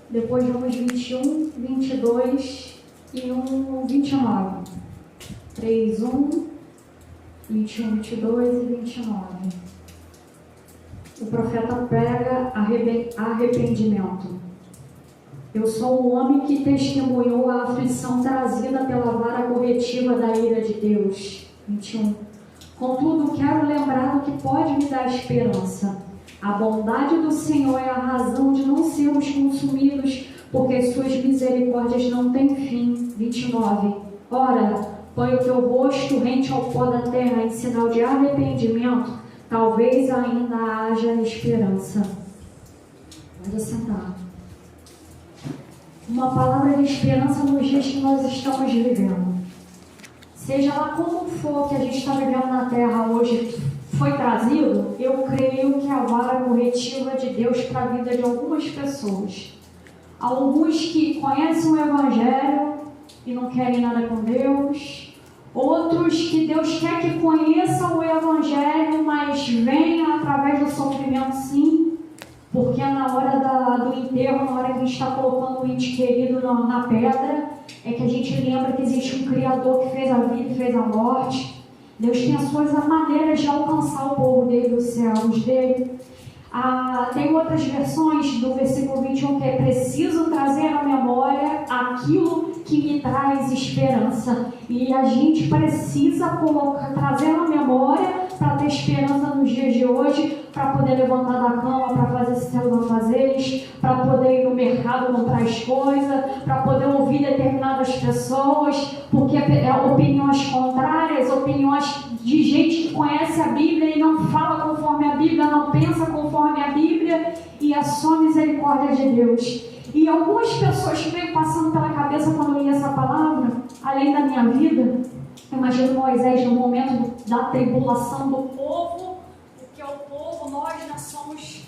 Depois vamos 21, 22 e 29. 3, 21, 22 e 29. O profeta prega arrependimento. Eu sou um homem que testemunhou a aflição trazida pela vara corretiva da ira de Deus. 21. Contudo, quero lembrar o que pode me dar esperança. A bondade do Senhor é a razão de não sermos consumidos, porque suas misericórdias não têm fim. 29. Ora, põe o teu rosto rente ao pó da terra em sinal de arrependimento, talvez ainda haja esperança. Pode sentar. Uma palavra de esperança nos dias que nós estamos vivendo. Seja lá como for que a gente está vivendo na terra hoje foi trazido, eu creio que a vara corretiva de Deus para a vida de algumas pessoas. Alguns que conhecem o Evangelho e não querem nada com Deus. Outros que Deus quer que conheçam o Evangelho, mas venha através do sofrimento, sim. Porque na hora do enterro, na hora que a gente está colocando o ente querido na pedra, é que a gente lembra que existe um Criador que fez a vida e fez a morte. Deus tem as suas maneiras de alcançar o povo dele, os servos dele. Tem outras versões do versículo 21 que é preciso trazer à memória aquilo que me traz esperança. E a gente precisa trazer à memória para ter esperança nos dias de hoje, para poder levantar da cama, para fazer seus afazeres, para poder ir no mercado comprar as coisas, para poder ouvir determinadas pessoas, porque opiniões contrárias, opiniões de gente que conhece a Bíblia e não fala conforme a Bíblia, não pensa conforme a Bíblia, e é só misericórdia de Deus. E algumas pessoas que veio passando pela cabeça quando eu li essa palavra, além da minha vida, imagino Moisés no momento da tribulação do povo, porque o povo, nós somos,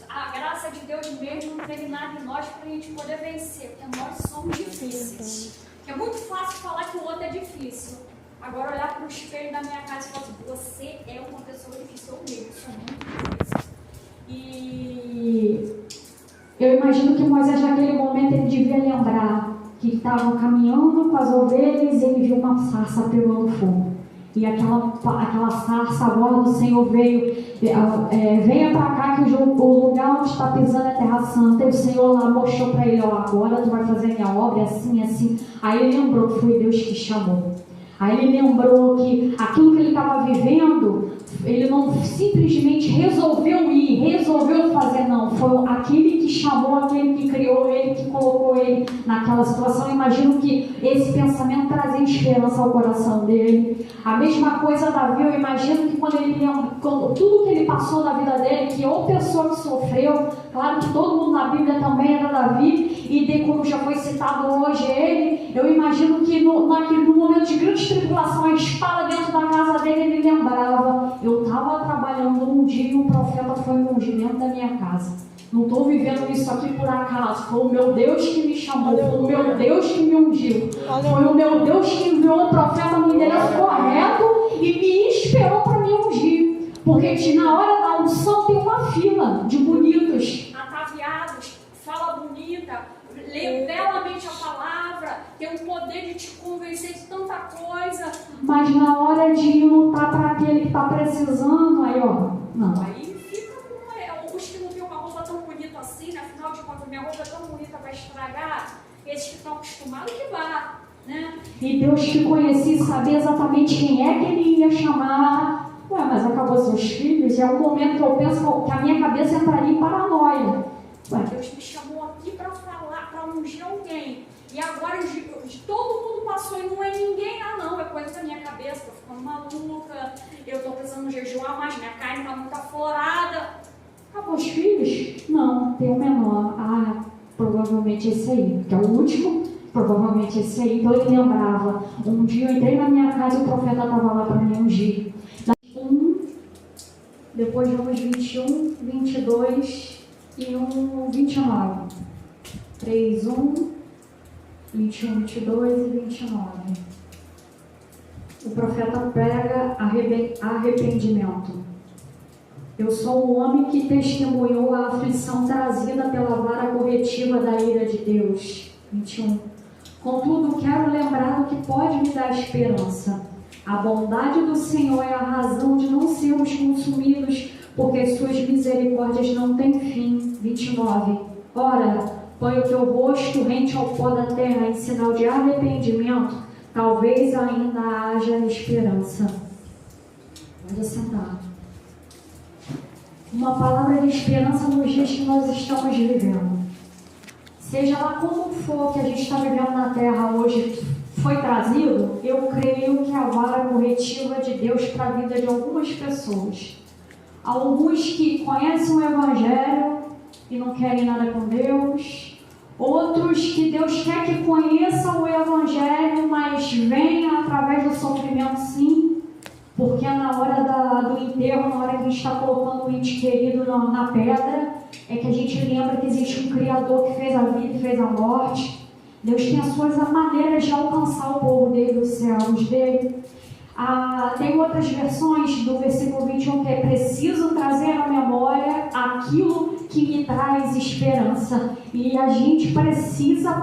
a graça de Deus mesmo não teve nada em nós para a gente poder vencer, porque nós somos difíceis. Porque é muito fácil falar que o outro é difícil. Agora olhar para o espelho da minha casa e falar assim, você é uma pessoa difícil, eu mesmo sou muito difícil. E eu imagino que Moisés naquele momento ele devia lembrar que estavam caminhando com as ovelhas e ele viu uma sarça pegando fogo. E aquela sarça, a voz do Senhor veio, venha para cá que o lugar onde está pisando é terra santa. E o Senhor lá mostrou para ele, agora tu vai fazer a minha obra assim, assim. Aí ele lembrou que foi Deus que chamou. Aí ele lembrou que aquilo que ele estava vivendo, ele não simplesmente resolveu ir, resolveu fazer, não. Foi aquele que chamou, aquele que criou ele, que colocou ele naquela situação. Eu imagino que esse pensamento trazia esperança ao coração dele. A mesma coisa Davi, eu imagino que quando tudo que ele passou na vida dele, que ou pessoa que sofreu, claro que todo mundo na Bíblia também era Davi, e como já foi citado hoje ele, eu imagino que no momento de grande tribulação, a espada dentro da casa dele, ele lembrava, eu estava trabalhando um dia e o profeta foi me ungir dentro da minha casa. Não estou vivendo isso aqui por acaso, foi o meu Deus que me chamou, foi o meu Deus que me ungiu, foi o meu Deus que enviou o profeta no endereço correto e me esperou para me ungir, porque na hora da unção tem uma fila de bonitos, ataviados, fala bonita, lê belamente a palavra, tem o poder de te convencer de tanta coisa, mas na hora de lutar para aquele que está precisando, aí não. Aí fica com os que não viu uma roupa tão bonita assim, né? Afinal de contas, minha roupa é tão bonita, vai estragar, esses que estão acostumados que vá, né? E Deus te conhecia e sabia exatamente quem é que ele ia chamar. Mas acabou seus filhos, e é um momento que eu penso que a minha cabeça entraria em paranoia. Deus me chamou aqui para falar, para ungir alguém. E agora todo mundo passou e não é ninguém. Não, é coisa da minha cabeça, estou ficando maluca, eu estou precisando jejuar mais, minha carne está muito aflorada. Acabou os filhos? Não, tem o menor. Provavelmente esse aí, que é o último, provavelmente esse aí. Então ele lembrava, um dia eu entrei na minha casa e o profeta estava lá para me ungir. Depois vamos 21, 22 e 29. 3, 21, 22 e 29. O profeta prega arrependimento. Eu sou um homem que testemunhou a aflição trazida pela vara corretiva da ira de Deus. 21. Contudo, quero lembrar do que pode me dar esperança. A bondade do Senhor é a razão de não sermos consumidos, porque suas misericórdias não têm fim. 29. Ora, põe o teu rosto rente ao pó da terra em sinal de arrependimento, talvez ainda haja esperança. Pode sentar. Uma palavra de esperança nos dias que nós estamos vivendo. Seja lá como for que a gente está vivendo na terra hoje foi trazido, eu creio que a vara corretiva de Deus para a vida de algumas pessoas. Alguns que conhecem o Evangelho e não querem nada com Deus. Outros que Deus quer que conheçam o Evangelho, mas venha através do sofrimento, sim. Porque na hora do enterro, na hora que a gente está colocando o ente querido na pedra, é que a gente lembra que existe um Criador que fez a vida e fez a morte. Deus tem as suas maneiras de alcançar o povo dele, os servos dele. Tem outras versões do versículo 21 que é preciso trazer à memória aquilo que me traz esperança. E a gente precisa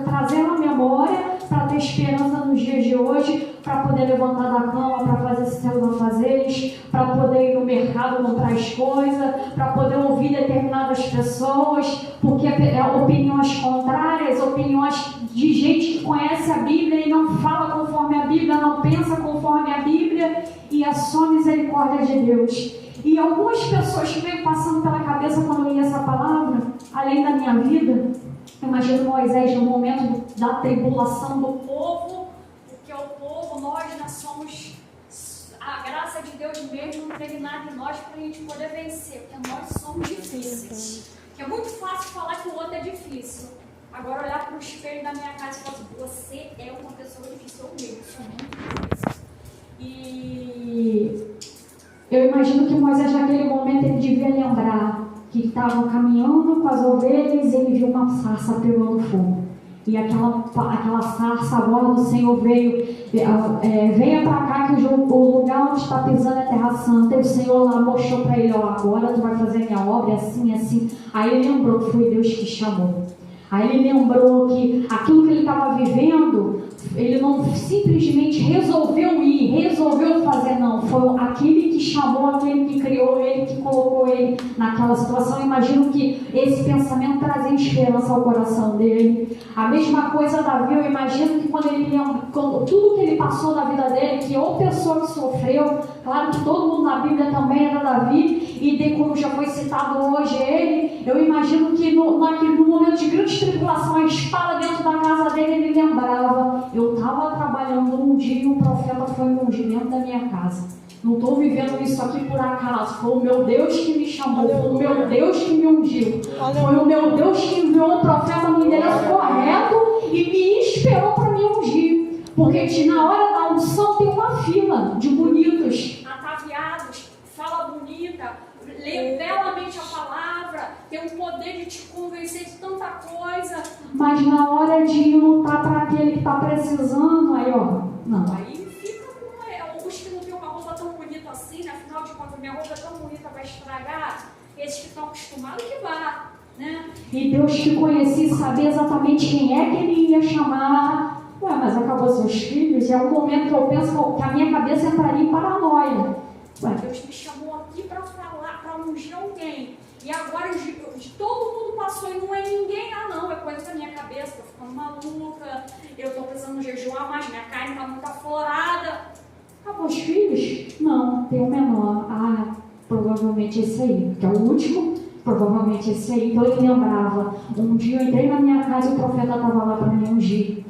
trazer à memória para ter esperança nos dias de hoje, para poder levantar da cama, para fazer seus afazeres, para poder ir no mercado comprar as coisas, para poder ouvir determinadas pessoas, porque opiniões contrárias, opiniões de gente que conhece a Bíblia e não fala conforme a Bíblia, não pensa conforme a Bíblia, e é só misericórdia de Deus. E algumas pessoas que veio passando pela cabeça quando eu li essa palavra, além da minha vida, eu imagino Moisés no momento da tribulação do povo, porque o povo, nós somos, a graça de Deus mesmo não teve nada em nós para a gente poder vencer, porque nós somos difíceis. Que é muito fácil falar que o outro é difícil. Agora olhar para o espelho da minha casa e falar assim, você é uma pessoa difícil, eu mesmo sou muito difícil. E eu imagino que Moisés naquele momento ele devia lembrar que estavam caminhando com as ovelhas e ele viu uma sarça pegando fogo. E aquela sarça, a voz do Senhor veio, venha para cá que o lugar onde está pisando é terra santa. E o Senhor lá mostrou para ele, agora tu vai fazer minha obra, assim, assim. Aí ele lembrou que foi Deus que chamou. Aí ele lembrou que aquilo que ele estava vivendo, ele não simplesmente resolveu ir, resolveu fazer, não. Foi aquele que chamou, aquele que criou ele, que colocou ele naquela situação. Eu imagino que esse pensamento trazia esperança ao coração dele. A mesma coisa Davi, eu imagino que quando tudo que ele passou na vida dele, que ou pessoa que sofreu, claro que todo mundo na Bíblia também era Davi, e como já foi citado hoje ele, eu imagino que no momento de grande tribulação, a espada dentro da casa dele, ele lembrava, eu estava trabalhando um dia e um profeta foi me ungir dentro da minha casa. Não estou vivendo isso aqui por acaso, foi o meu Deus que me chamou, foi o meu Deus que me ungiu, foi o meu Deus que enviou um profeta no endereço correto e me esperou para me ungir, porque na hora da unção tem uma fila de bonitos, ataviados, fala bonita, lê belamente a palavra, tem o poder de te convencer de tanta coisa, mas na hora de lutar para aquele que está precisando, aí não. Aí fica com os que não tem uma roupa tão bonita assim, né? Afinal de contas, minha roupa é tão bonita, vai estragar, esses que estão acostumados que vá, né? E Deus te conhecia e sabia exatamente quem é que ele ia chamar. Mas acabou seus filhos, é um momento que eu penso que a minha cabeça entraria em paranoia. Deus me chamou aqui para falar, para ungir alguém. E agora todo mundo passou e não é ninguém. Não, é coisa da minha cabeça, tô ficando maluca, eu tô precisando jejuar mais, minha carne tá muito aflorada. Acabou os filhos? Não, tem o menor. Provavelmente esse aí, que é o último, provavelmente esse aí. Então ele lembrava, um dia eu entrei na minha casa e o profeta estava lá para me ungir.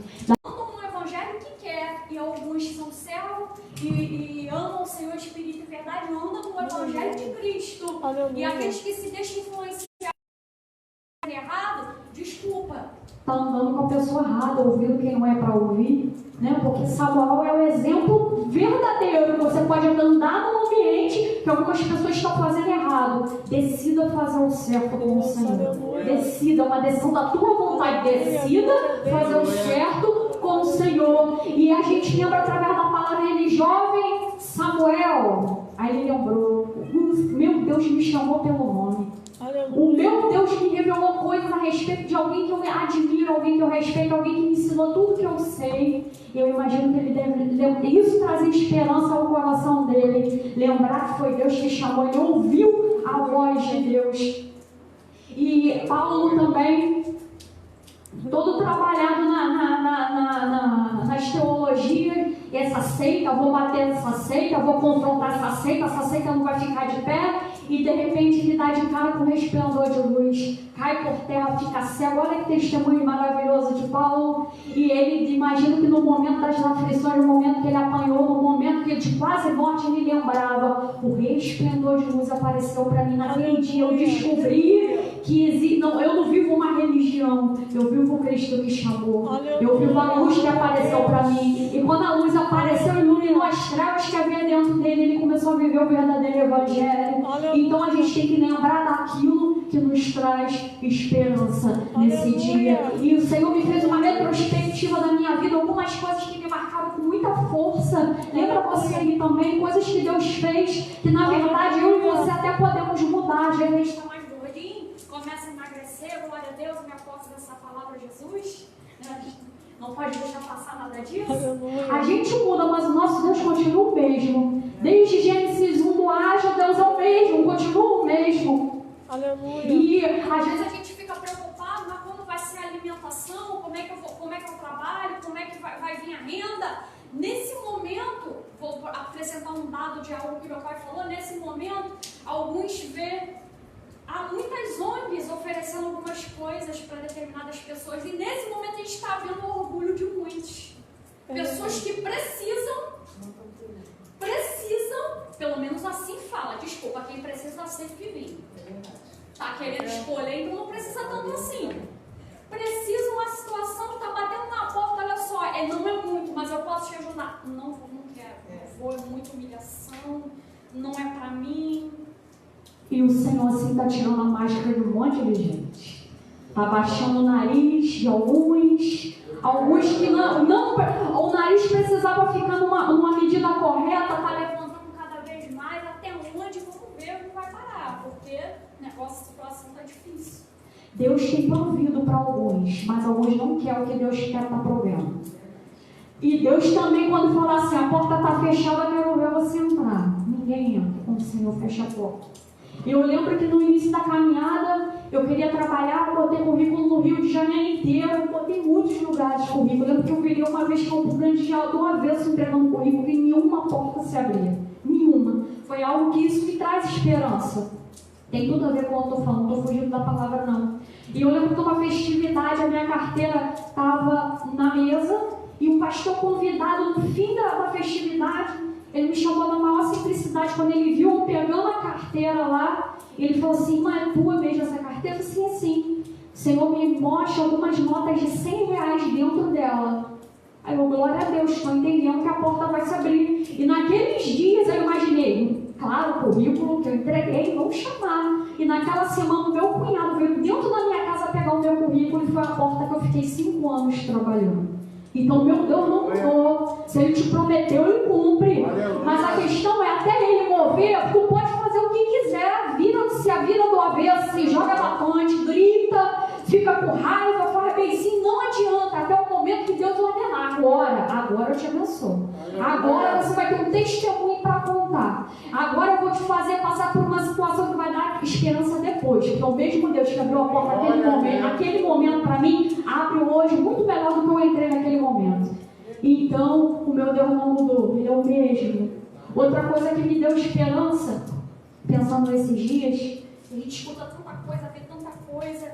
E alguns são servos e amam o Senhor Espírito e verdade, andam no Evangelho de Cristo. Aleluia. E aqueles que se deixam influenciar errado, desculpa, está andando com a pessoa errada, ouvindo quem não é para ouvir, né? Porque Samuel é o exemplo verdadeiro. Você pode andar num ambiente que algumas pessoas estão fazendo errado. Decida fazer o certo com o Senhor. Decida, uma decisão da tua vontade. Decida fazer o certo com o Senhor. E a gente lembra através da palavra dele, jovem Samuel. Aí ele lembrou, meu Deus me chamou pelo nome. O meu Deus me revelou coisas a respeito de alguém que eu admiro, alguém que eu respeito, alguém que me ensinou tudo que eu sei. Eu imagino que ele deve isso trazer esperança ao coração dele. Lembrar que foi Deus que chamou, ele ouviu a voz de Deus. E Paulo também, todo trabalhado nas teologias, essa seita, vou bater nessa seita, vou confrontar essa seita não vai ficar de pé, e de repente ele dá de cara com um resplendor de luz, cai por terra, fica cego. Olha que testemunho maravilhoso de Paulo. E ele, imagina que no momento das aflições, no momento que ele apanhou, no momento que de quase morte, ele lembrava, o resplendor de luz apareceu para mim naquele dia. Eu descobri que eu não vivo uma religião, eu vivo o Cristo que chamou. Eu vivo a luz que apareceu para mim. E quando a luz apareceu, iluminou as trevas que havia dentro dele, ele começou a viver o verdadeiro evangelho. Então a gente tem que lembrar daquilo que nos traz esperança nesse dia. E o Senhor me fez uma retrospectiva da minha vida, algumas coisas que me marcaram com muita força. Lembra você aí também, coisas que Deus fez, que na verdade eu e você até podemos mudar. Às vezes a gente está mais gordinho, começa a emagrecer, glória a Deus, me aposto dessa palavra, Jesus. Não pode deixar passar nada disso. A gente muda, mas o nosso Deus continua o mesmo. Desde Gênesis 1 do haja, Deus é o mesmo, continua o mesmo. Aleluia. E às vezes a gente fica preocupado, mas como vai ser a alimentação, como é que eu trabalho, como é que vai vir a renda. Nesse momento, vou apresentar um dado de algo que meu pai falou, nesse momento, alguns vê, há muitas ONGs oferecendo algumas coisas para determinadas pessoas, e nesse momento a gente está vendo o orgulho de muitos. Pessoas que precisam, pelo menos assim fala, desculpa, quem precisa sempre vir. Está querendo escolher, então não precisa tanto assim. Precisa uma situação que está batendo na porta, olha só, não é muito, mas eu posso te ajudar. Não quero, não vou, é muita humilhação, não é para mim. E o Senhor assim está tirando a máscara de um monte de gente. Está baixando o nariz de alguns que não o nariz precisava ficar numa medida correta, está levantando cada vez mais, até onde, vamos ver, não vai parar, porque a situação está difícil. Deus tem provido para alguns, mas alguns não querem o que Deus quer estar provendo. E Deus também, quando fala assim, a porta está fechada, eu quero ver você entrar. Ninguém entra quando o Senhor fecha a porta. Eu lembro que no início da caminhada, eu queria trabalhar, eu botei currículo no Rio de Janeiro inteiro, eu botei muitos lugares de currículo. Eu lembro que eu virei uma vez para o Grande de do avesso entregando currículo e nenhuma porta se abria. Nenhuma. Foi algo que isso me traz esperança. Tem tudo a ver com o que eu estou falando, não estou fugindo da palavra não. E eu lembro que numa festividade, a minha carteira estava na mesa e o pastor convidado, no fim da festividade, ele me chamou na maior simplicidade. Quando ele viu eu pegando a carteira lá, ele falou assim, irmã, é tua mesmo essa carteira? Eu falei, sim. O Senhor me mostra algumas notas de R$100 dentro dela. Aí eu, glória a Deus, estou entendendo que a porta vai se abrir. E naqueles dias eu imaginei, claro, o currículo que eu entreguei, vão chamar. E naquela semana o meu cunhado veio dentro da minha casa pegar o meu currículo e foi a porta que eu fiquei 5 anos trabalhando. Então, meu Deus não mudou. Se Ele te prometeu, Ele cumpre. Mas a questão é, até Ele mover, tu pode fazer o que quiser. Se a vida do avesso, se joga bastante, grita, fica com raiva, faz beicinho, não adianta. Até o momento que Deus ordenar. Agora eu te abençoo. Agora você vai ter um testemunho para contar. Agora eu vou te fazer passar por uma situação que vai dar esperança depois. Porque o mesmo Deus que abriu a porta naquele momento para mim, abre hoje muito melhor do que eu entrei naquele momento. Então, o meu Deus não mudou, Ele é o mesmo. Outra coisa que me deu esperança, pensando nesses dias, a gente escuta tanta coisa, vê tanta coisa,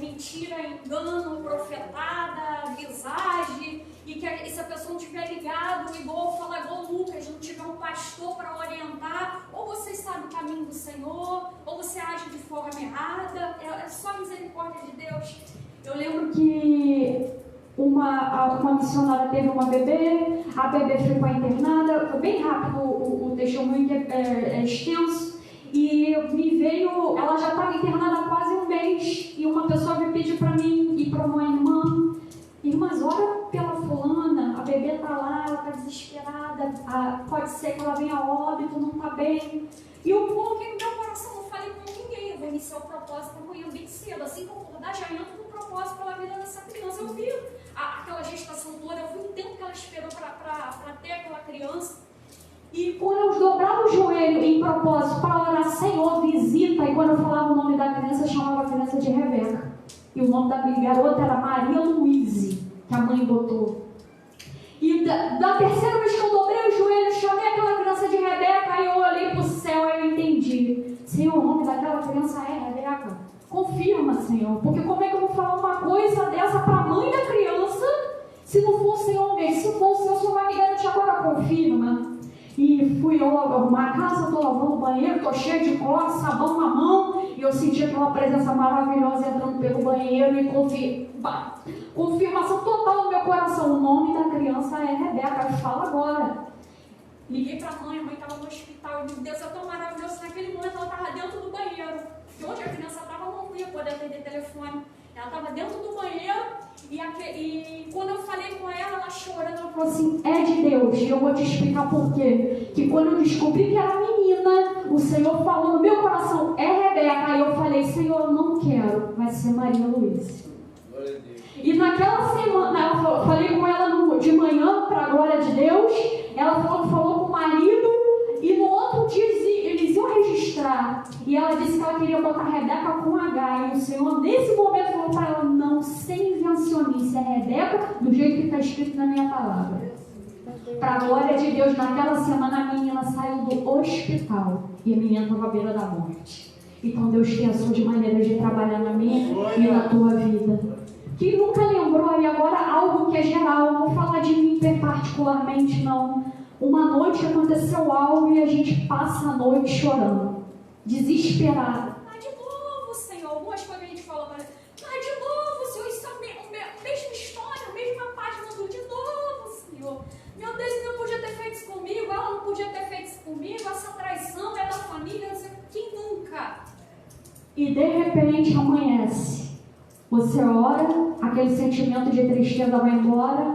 mentira, engano, profetada, visagem, e que se a pessoa não tiver ligado, igual Lucas, não tiver um pastor para orientar, ou você sabe o caminho do Senhor, ou você age de forma errada, é só a misericórdia de Deus. Eu lembro que uma missionária teve uma bebê, a bebê ficou internada, foi bem rápido o testemunho, é extenso, e me veio, ela já estava internada há quase um mês, e uma pessoa me pediu para mim e para uma irmãs, ora pela fulana, a bebê está lá, ela está desesperada, pode ser que ela venha a óbito, não está bem. propósito amanhã bem cedo, assim que eu acordar, já entro com propósito pela vida dessa criança. Eu vi aquela gestação toda, eu vi o tempo que ela esperou para ter aquela criança. E quando eu dobrava o joelho em propósito para orar, Senhor, visita, e quando eu falava o nome da criança, eu chamava a criança de Rebeca. E o nome da garota era Maria Luíse, que a mãe botou. E da terceira vez que eu dobrei o joelho, chamei aquela criança de Rebeca, e eu olhei para o céu e eu entendi. Senhor, o nome daquela criança é Rebeca. Confirma, Senhor, porque como é que eu vou falar uma coisa dessa para a mãe da criança, se não for o Senhor mesmo? Se for o Senhor, o Senhor vai me garantir agora, confirma. E fui eu arrumar a casa, estou lavando o banheiro, estou cheio de cloro, sabão na mão, e eu senti aquela presença maravilhosa entrando pelo banheiro e confirmação total no meu coração. O nome da criança é Rebeca, fala agora. Liguei para a mãe estava no hospital, e meu Deus, é tão maravilhoso. Naquele momento ela estava dentro do banheiro, e onde a criança estava não ia poder atender telefone. Ela estava dentro do banheiro, e quando eu falei com ela chorando, ela falou assim, é de Deus, e eu vou te explicar por quê. Que quando eu descobri que era menina, o Senhor falou no meu coração, é Rebeca. Aí eu falei, Senhor, eu não quero, vai ser Maria Luísa. E naquela semana, eu falei com ela de manhã, para a glória de Deus, ela falou com o marido, e no outro dia eles iam registrar. E ela disse que ela queria botar Rebeca com H. E o Senhor, nesse momento, falou para ela, não, sem invencionice, é Rebeca do jeito que está escrito na minha palavra. Para a glória de Deus, naquela semana a menina saiu do hospital. E a menina estava à beira da morte. Então Deus tem as suas maneiras de trabalhar na minha e na tua vida. Que nunca lembrou, e agora algo que é geral, não vou falar de mim particularmente, não. Uma noite aconteceu algo e a gente passa a noite chorando, desesperado. Mas de novo, Senhor, algumas coisas a gente falou, mas de novo, Senhor, isso é a mesma história, a mesma página do de novo, Senhor. Meu Deus, ele não podia ter feito isso comigo, ela não podia ter feito isso comigo, essa traição é da família, não sei quem nunca. E de repente amanhece. Você ora, aquele sentimento de tristeza vai embora,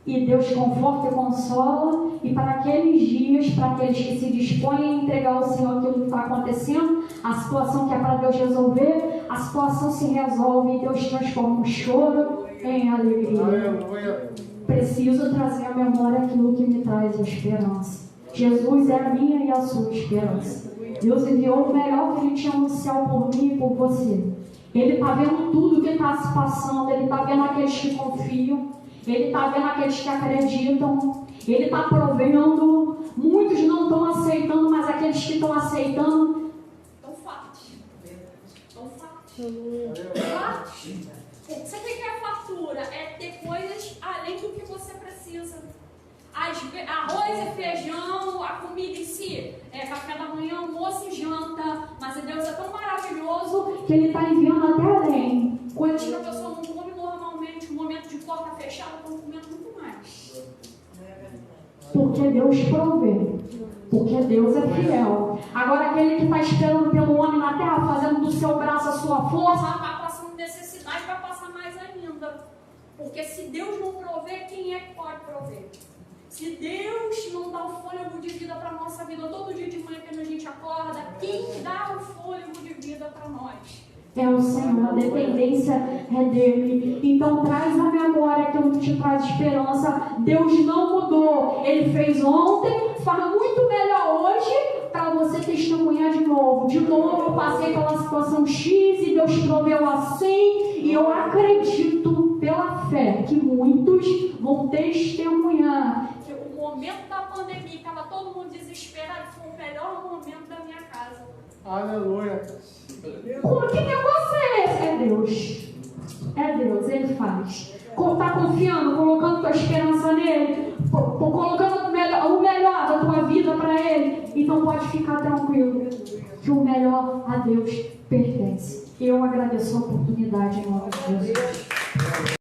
e Deus conforta e consola, e para aqueles dias, para aqueles que se dispõem a entregar ao Senhor aquilo que está acontecendo, a situação que é para Deus resolver, a situação se resolve e Deus transforma o choro em alegria. Preciso trazer à memória aquilo que me traz esperança. Jesus é a minha e a sua esperança. Deus enviou o melhor que Ele tinha no céu por mim e por você. Ele está vendo tudo que está se passando, Ele está vendo aqueles que confiam, Ele está vendo aqueles que acreditam, Ele está provendo. Muitos não estão aceitando, mas aqueles que estão aceitando estão fartos. Estão fartos. Fartos. Você tem que ter a fartura, é ter coisas além do que você precisa. Arroz e feijão, a comida em si, café da manhã, almoço e janta, mas Deus é tão maravilhoso que Ele está enviando até além. Coisas que a pessoa não come normalmente, no momento de porta fechada, estão comendo muito mais. Porque Deus provê, porque Deus é fiel. Agora aquele que está esperando pelo homem na terra, fazendo do seu braço a sua força, vai passando necessidade, vai passar mais ainda. Porque se Deus não prover, quem é que pode prover? Se Deus não dá o fôlego de vida para a nossa vida, todo dia de manhã quando a gente acorda, quem dá o fôlego de vida para nós? É o Senhor, a dependência é dele. Então traz à memória aquilo que te traz esperança. Deus não mudou. Ele fez ontem, faz muito melhor hoje para você testemunhar de novo. De novo eu passei pela situação X e Deus proveu assim. E eu acredito pela fé que muitos vão testemunhar. O momento da pandemia, estava todo mundo desesperado, foi o melhor momento da minha casa. Aleluia. Que negócio é esse? É Deus. É Deus, Ele faz. Está confiando, colocando tua esperança nele, colocando o melhor da tua vida para Ele. Então pode ficar tranquilo, que o melhor a Deus pertence. Eu agradeço a oportunidade em nome de Jesus.